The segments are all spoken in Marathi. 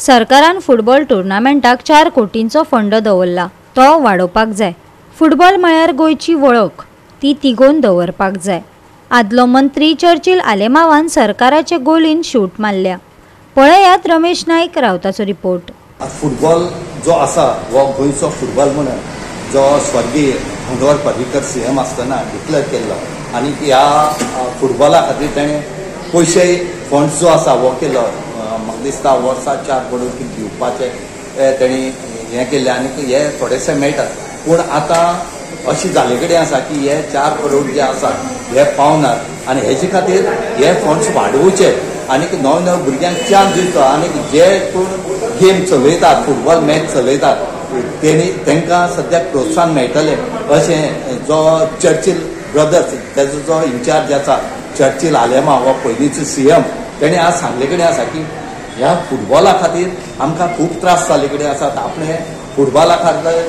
सरकारान फुटबॉल टुर्नामेंटाक 4 कोटींचो फंड दवरला, तो वाडोवपाक जाय। फुटबॉल म्हळ्यार गोंयची वळख, ती तिगोवन दवरपाक जाय। आदलो मंत्री चर्चिल आलेमावान सरकाराचे गोलीन शूट मारल्या। पळयात रमेश नाईक रावताचो रिपोर्ट। फुटबॉल जो आसा वो गोंयचो फुटबॉल म्हणून जो स्वर्गीय भांगरवार पर्रीकर सीएम आसतना डिक्लेअर केल्लो आनी ह्या फुटबॉला खातीर ताणें पयशे फंड्स जो आसा वो केलो। म्हाका दिसता वर्सा 4 करोड दिवपाचे तांणी हें केल्लें आनी हे थोडेशे मेळटात। पूण आतां अशी जाले कडेन आसा की हे 4 करोड जे आसा हे पावनात आनी हेजे खातीर हे फंड्स वाडोवचे आनी नव नव भुरग्यांक चान्स दिवचो आनी जे कोण गेम चलयतात फुटबॉल मॅच चलयतात तांकां सद्याक प्रोत्साहन मेळटलें अशें जो चर्चिल ब्रदर्स तेजो जो इन्चार्ज आसा चर्चिल आलेमा हो पयलींचो सीएम ताणें आज सांगले कडेन आसा की ह्या फुटबॉला खातीर आमकां खूब त्रास जाल्ले कडेन आसात। आपणे फुटबॉला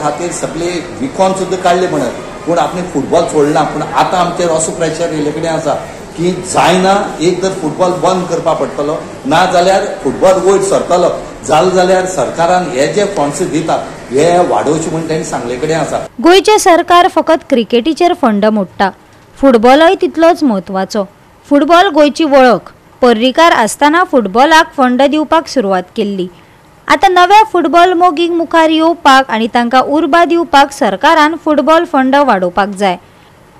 खातीर सगळे विकोन सुद्दां काडले म्हणत पूण आपणे फुटबॉल सोडना। पूण आतां आमचेर असो प्रेशर येयले कडेन आसा की जायना, एक तर फुटबॉल बंद करपा पडटलो ना जाल्यार फुटबॉल वयर सरतलो, जालें जाल्यार सरकारान हे जे फंड्स दितात हे वाडोवचे म्हूण ताणें सांगले कडेन आसा। गोंयचे सरकार फकत क्रिकेटीचेर फंड मोडटा, फुटबॉलय तितलोच म्हत्वाचो। फुटबॉल गोंयची वळख। पर्रीकार आसतना फुटबॉलाक फंड दिवपाक सुरवात केल्ली। आता नव्या फुटबॉल मोगीक मुखार येवपाक आनी तांकां उर्बा दिवपाक सरकारान फुटबॉल फंड वाडोवपाक जाय।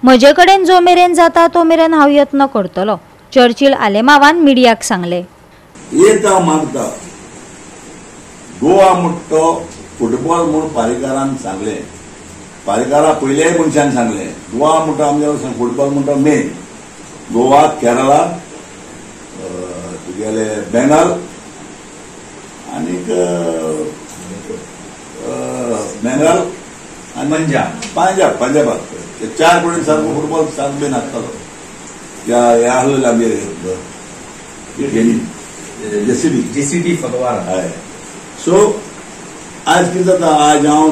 म्हजे कडेन जो मेरेन जाता तो मेरेन हांव यत्न करतलो, चर्चिल आलेमावान मिडियाक सांगले। एक हांव मागता, गोवा म्हणटा फुटबॉल म्हूण पारीकारान सांगले, पारीकारा पयल्याय मनशान सांगले गोवा म्हणटा आमचे फुटबॉल म्हणटा मेन। गोवा, केरळा, तुगेले बेंगाल आनीक बेंगाल आनी पंजाबाक 4 कोटी सारको फुटबॉल सारको बीन आसतलो। हे आहलेले आमगे जेसीबी फगवार हय। सो आज कितें जाता, आज हांव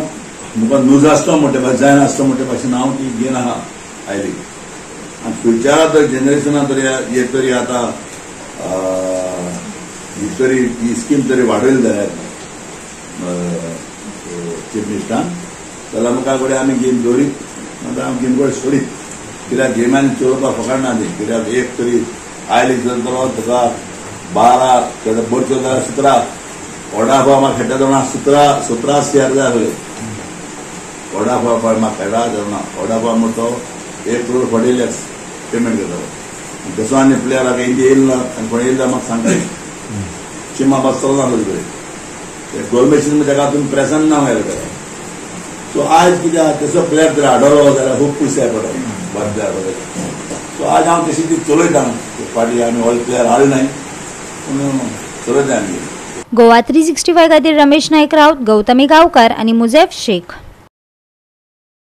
म्हाका न्यूज आसता म्हणटा जायन आसता म्हणटा भाशेन हांव ती घेवन आहा आयली आनी फ्युचरा तर जनरेशना तरी हे तरी आतां ही स्कीम तरी वाडयली जाल्यार चीफ मिनिस्टरान जाल्यार म्हाका कडेन आमी गेम दवरीत नाजाल्यार हांव गेम कडेन सोडीत। कित्याक गेमांनी चलोवपाक फकाडना न्ही, कित्याक एक तरी आयली चलतलो तुका 12 बरच्यो जाल्यार 17 वडापाव म्हाका खेळटा जाणा 17 CR जाय आसले। वडापाव म्हाका खेळटा जाणा वडापाव म्हणटा तो 1 करोड 40 लाख पेमेंट करतालो। तसो आनी प्लेयराक इंडिया येयलो ना आनी कोण येयलो म्हाका सांगताले चिमा बसतलो ना कडेन गोल मॅचीन ताका हातून प्रेझेंट ना मेळ्ळें। सो आज कित्याक तसो प्लेयर जर हाडलो जाल्यार खूब पयशे जाय पडटा। सो आज हांव तशी ती चलयता, फाटीं आमी ऑल प्लेयर हाडले नाय पूण चलयता आमी। गोवा 365 खातीर रमेश नाईक रावत, गौतमी गांवकार आनी मुजेफ शेख।